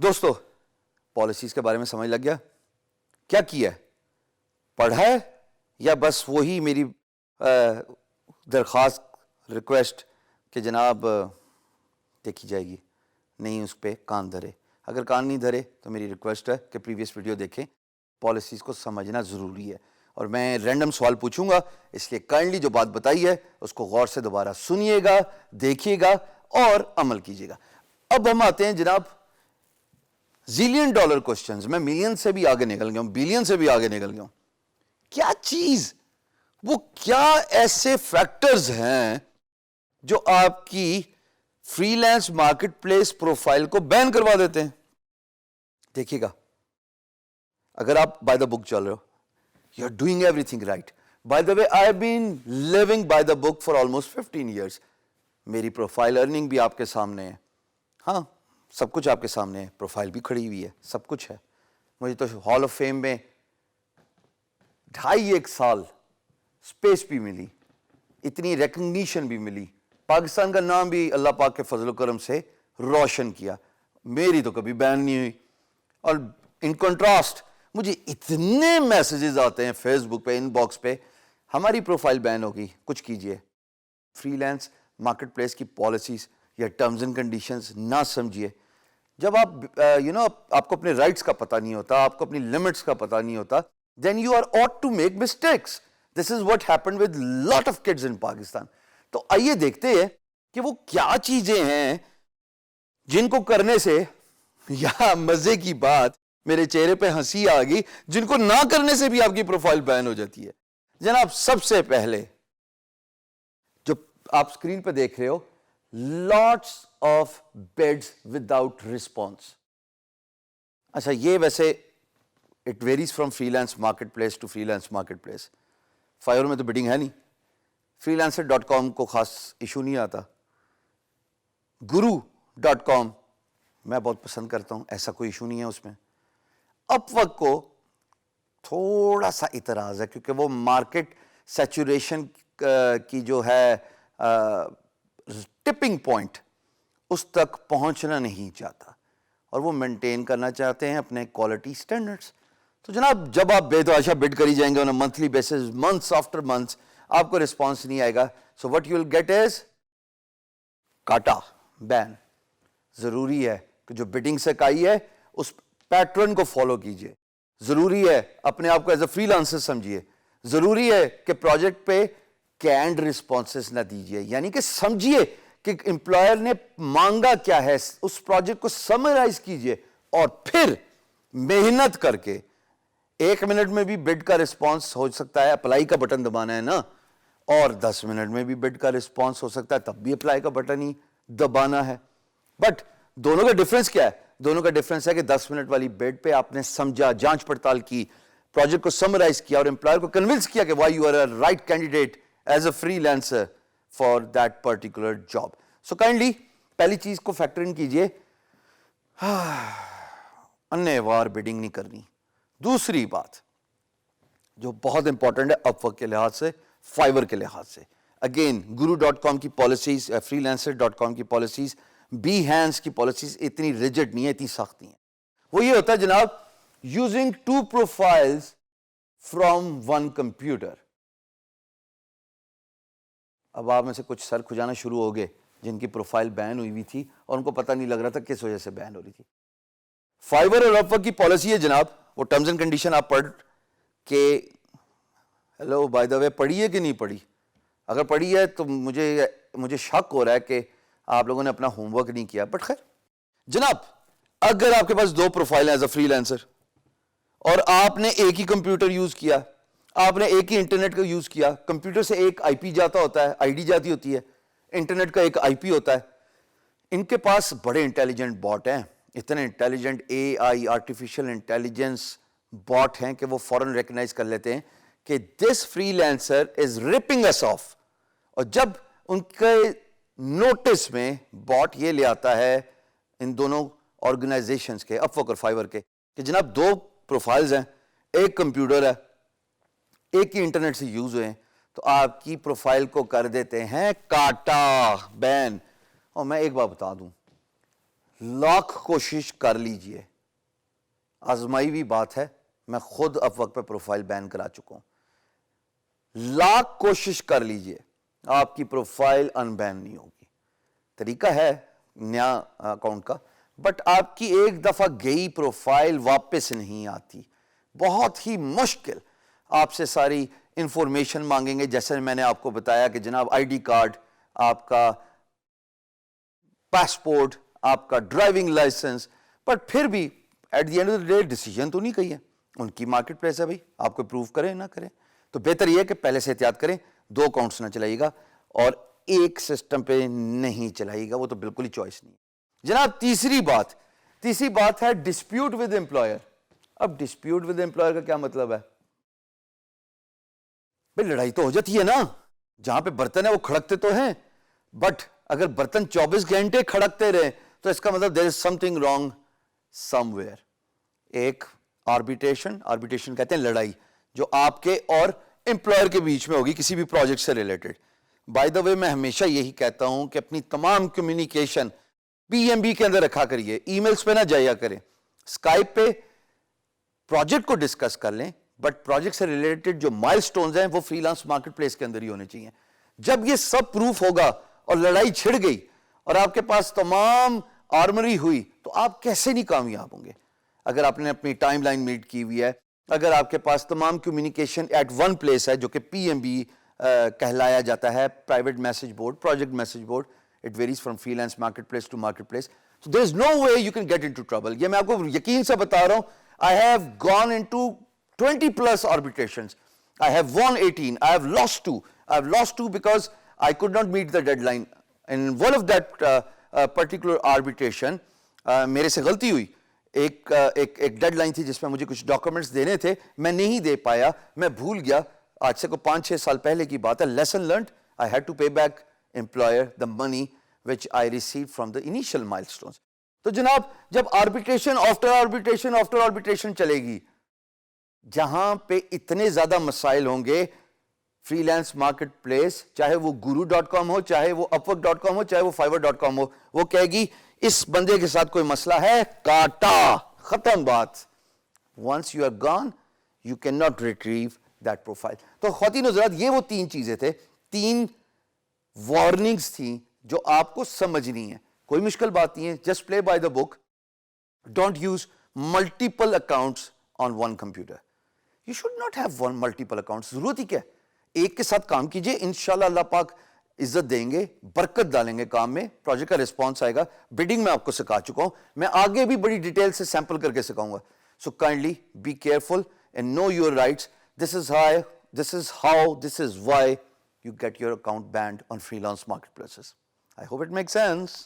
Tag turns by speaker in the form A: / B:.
A: دوستو پالیسیز کے بارے میں سمجھ لگ گیا؟ کیا کیا ہے؟ پڑھا ہے یا بس وہی میری درخواست ریکویسٹ کہ جناب دیکھی جائے گی، نہیں اس پہ کان دھرے؟ اگر کان نہیں دھرے تو میری ریکویسٹ ہے کہ پریویس ویڈیو دیکھیں، پالیسیز کو سمجھنا ضروری ہے. اور میں رینڈم سوال پوچھوں گا، اس لیے کائنڈلی جو بات بتائی ہے اس کو غور سے دوبارہ سنیے گا، دیکھیے گا اور عمل کیجیے گا. اب ہم آتے ہیں جناب زیلین ڈالر کوسچنز. میں ملین سے بھی آگے نکل گیا ہوں، بلین سے بھی آگے نکل گیا ہوں. کیا چیز، وہ کیا ایسے فیکٹرز ہیں جو آپ کی free lance market place profile کو بین کروا دیتے ہیں؟ دیکھیے گا، اگر آپ بائی دا بک چل رہے ہو، you are doing everything right. By the way I have been living by the book for almost 15 years. میری پروفائل ارننگ بھی آپ کے سامنے ہے، ہاں سب کچھ آپ کے سامنے ہے، پروفائل بھی کھڑی ہوئی ہے، سب کچھ ہے. مجھے تو ہال آف فیم میں 2.5 سال اسپیس بھی ملی، اتنی ریکگنیشن بھی ملی، پاکستان کا نام بھی اللہ پاک کے فضل و کرم سے روشن کیا. میری تو کبھی بین نہیں ہوئی. اور ان کنٹراسٹ مجھے اتنے میسیجز آتے ہیں فیس بک پہ، ان باکس پہ، ہماری پروفائل بین ہوگی، کچھ کیجئے. فری لانس مارکیٹ پلیس کی پالیسیز یا ٹرمز اینڈ کنڈیشنز نہ سمجھیے. جب آپ کو اپنے رائٹس کا پتہ نہیں ہوتا، آپ کو اپنی لمٹس کا پتہ نہیں ہوتا، then you are ought to make mistakes. This is what happened with lot of kids in Pakistan. تو آئیے دیکھتے ہیں کہ وہ کیا چیزیں ہیں جن کو کرنے سے، یا مزے کی بات، میرے چہرے پہ ہنسی آ گئی، جن کو نہ کرنے سے بھی آپ کی پروفائل بین ہو جاتی ہے. جناب سب سے پہلے جو آپ اسکرین پہ دیکھ رہے ہو، lots of bids without response. اچھا یہ ویسے it varies from freelance marketplace to freelance marketplace. Fiverr میں تو بڈنگ ہے نہیں، فری لانسر .com کو خاص ایشو نہیں آتا. guru.com میں بہت پسند کرتا ہوں، ایسا کوئی ایشو نہیں ہے اس میں. اپ ورک کو تھوڑا سا اعتراض ہے کیونکہ وہ مارکیٹ سیچوریشن کی جو ہے ٹپنگ پوائنٹ، اس تک پہنچنا نہیں چاہتا اور وہ مینٹین کرنا چاہتے ہیں اپنے کوالٹی سٹینڈرڈز. تو جناب جب آپ بے تحاشا بڈ کری جائیں گے on a monthly basis, months after months، آپ کو رسپانس نہیں آئے گا. So what you will get is کاٹا، بین. ضروری ہے کہ جو بڈنگ سے کائی ہے اس پیٹرن کو فالو کیجئے. ضروری ہے اپنے آپ کو ایز اے فری لانسر سمجھیے. ضروری ہے کہ پروجیکٹ پہ کینڈ رسپانسز نہ دیجئے، یعنی کہ سمجھیے کہ امپلائر نے مانگا کیا ہے، اس پروجیکٹ کو سمرائز کیجئے اور پھر محنت کر کے 1 منٹ میں بھی بڈ کا رسپانس ہو سکتا ہے، اپلائی کا بٹن دبانا ہے نا، اور 10 منٹ میں بھی بڈ کا رسپانس ہو سکتا ہے، تب بھی اپلائی کا بٹن ہی دبانا ہے. بٹ دونوں کا ڈفرنس کیا ہے؟ دونوں کا ڈفرنس ہے کہ 10 منٹ والی بڈ پہ آپ نے سمجھا، جانچ پڑتال کی، پروجیکٹ کو سمرائز کیا اور امپلائر کو کنونس کیا کہ why you are a right candidate as a freelancer for that particular job. So kindly پہلی چیز کو فیکٹر ان کیجئے، انے وار بڈنگ نہیں کرنی. دوسری بات جو بہت امپورٹنٹ ہے اپ ورک کے لحاظ سے، فائبر کے لحاظ سے، اگین guru.com کی پالیسیز، freelancer.com کی پالیسیز، behance کی پالیسیز اتنی ریجڈ نہیں ہے، اتنی سخت نہیں ہے. وہ یہ ہوتا ہے جناب using 2 profiles from 1 computer. اب آپ میں سے کچھ سر کھجانا شروع ہو گئے جن کی پروفائل بین ہوئی ہوئی تھی اور ان کو پتہ نہیں لگ رہا تھا کس وجہ سے بین ہو رہی تھی. فائبر اور اپ ورک کی پالیسی ہے جناب، وہ ٹرمز اینڈ کنڈیشن آپ پڑھ کہ ہیلو بائی دا وے پڑھی ہے کہ نہیں پڑھی؟ اگر پڑھی ہے تو مجھے شک ہو رہا ہے کہ آپ لوگوں نے اپنا ہوم ورک نہیں کیا. بٹ خیر جناب، اگر آپ کے پاس 2 پروفائل ہیں ایز اے فری لانسر اور آپ نے ایک ہی کمپیوٹر یوز کیا، آپ نے ایک ہی انٹرنیٹ کا یوز کیا، کمپیوٹر سے ایک آئی پی جاتا ہوتا ہے، آئی ڈی جاتی ہوتی ہے، انٹرنیٹ کا ایک آئی پی ہوتا ہے. ان کے پاس بڑے انٹیلیجنٹ باٹ ہیں، اتنے intelligent A I artificial intelligence bot ہیں کہ وہ فوراً ریکگنائز کر لیتے ہیں کہ this freelancer is ripping us off. اور جب ان کے نوٹس میں باٹ یہ لے آتا ہے ان دونوں آرگنائزیشنز کے، اپ ورک اور فائبر کے، کہ جناب 2 پروفائلز ہیں، ایک کمپیوٹر ہے، ایک ہی انٹرنیٹ سے یوز ہوئے ہیں، تو آپ کی پروفائل کو کر دیتے ہیں کاٹا، بین. اور میں ایک بات بتا دوں، لاکھ کوشش کر لیجئے, آزمائی ہوئی بات ہے, میں خود اب وقت پہ پروفائل بین کرا چکا ہوں, لاکھ کوشش کر لیجئے آپ کی پروفائل ان بین نہیں ہوگی. طریقہ ہے نیا اکاؤنٹ کا, بٹ آپ کی ایک دفعہ گئی پروفائل واپس نہیں آتی, بہت ہی مشکل. آپ سے ساری انفارمیشن مانگیں گے, جیسے میں نے آپ کو بتایا کہ جناب آئی ڈی کارڈ, آپ کا پاسپورٹ, آپ کا ڈرائیونگ لائسنس, بٹ پھر بھی at the end of the day decision تو نہیں کہی ہے, ان کی مارکیٹ پلیس ہے بھائی, آپ کو اپروو کریں نہ کریں. تو بہتر یہ ہے کہ پہلے سے احتیاط کریں, 2 اکاؤنٹس نہ چلائیے گا اور ایک سسٹم پہ نہیں چلائیے گا, وہ تو بالکل ہی چوائس نہیں. جناب تیسری بات ہے ڈسپیوٹ ود امپلائر. اب ڈسپیوٹ ود امپلائر کا کیا مطلب ہے؟ بھائی لڑائی تو ہو جاتی ہے نا, جہاں پہ برتن ہے وہ کھڑکتے تو ہیں, بٹ اگر برتن 24 گھنٹے کھڑکتے رہے تو اس کا مطلب there is something wrong somewhere. ایک آربیٹریشن کہتے ہیں لڑائی, جو آپ کے اور امپلائر کے بیچ میں ہوگی کسی بھی پروجیکٹ سے ریلیٹڈ. بائی دا وے میں ہمیشہ یہی کہتا ہوں کہ اپنی تمام کمیونیکیشن پی ایم بی کے اندر رکھا کریے, ای میلز پہ نہ جایا کریں, اسکائپ پہ پروجیکٹ کو ڈسکس کر لیں, بٹ پروجیکٹ سے ریلیٹڈ جو مائل سٹونز ہیں وہ فری لانس مارکیٹ پلیس کے اندر ہی ہونے چاہیے. جب یہ سب پروف ہوگا اور لڑائی چھڑ گئی اور آپ کے پاس تمام آرمری ہوئی, تو آپ کیسے نہیں کامیاب ہوں گے؟ اگر آپ نے اپنی ٹائم لائن میٹ کی ہوئی ہے, اگر آپ کے پاس تمام کمیونیکیشن ایٹ ون پلیس ہے جو کہ پی ایم بی کہلایا جاتا ہے, private message board, project message board, it varies from freelance marketplace to marketplace, so there is no way you can get into trouble. یہ میں آپ کو یقین سے بتا رہا ہوں, I have gone into 20 plus arbitrations. I have won 18. I have lost 2. I have lost 2 because I could not meet the deadline. In one of that particular arbitration, میرے سے غلطی ہوئی. ایک ڈیڈ لائن تھی جس میں مجھے کچھ ڈاکومنٹس دینے تھے, میں نہیں دے پایا, میں بھول گیا. آج سے کو 5-6 سال پہلے کی بات ہے. Lesson learned, I had to pay back employer the money which I received from the initial milestones. تو جناب جب آربیٹریشن آفٹر آربیٹریشن چلے گی, جہاں پہ اتنے زیادہ مسائل ہوں گے, فری لانس مارکیٹ پلیس چاہے وہ guru.com ہو, چاہے وہ upwork.com ہو, چاہے وہ fiverr.com ہو, وہ کہے گی اس بندے کے ساتھ کوئی مسئلہ ہے, کاٹا, ختم بات. once you are gone you cannot retrieve that profile. تو خواتین و حضرات, یہ وہ 3 چیزیں تھے, 3 وارننگز تھیں جو آپ کو سمجھنی ہیں. کوئی مشکل بات نہیں ہے, just play by the book. Don't use multiple accounts on one computer. You should not have one multiple accounts. ضرورت ہی کیا ہے, ایک کے ساتھ کام کیجئے, انشاءاللہ اللہ پاک عزت دیں گے, برکت ڈالیں گے کام میں, پروجیکٹ کا رسپانس آئے گا. بیڈنگ میں آپ کو سکھا چکا ہوں, میں آگے بھی بڑی ڈیٹیل سے سیمپل کر کے سکھاؤں گا. So kindly be careful and know your rights. This is how, this is why you get your account banned on freelance marketplaces. I hope it makes sense.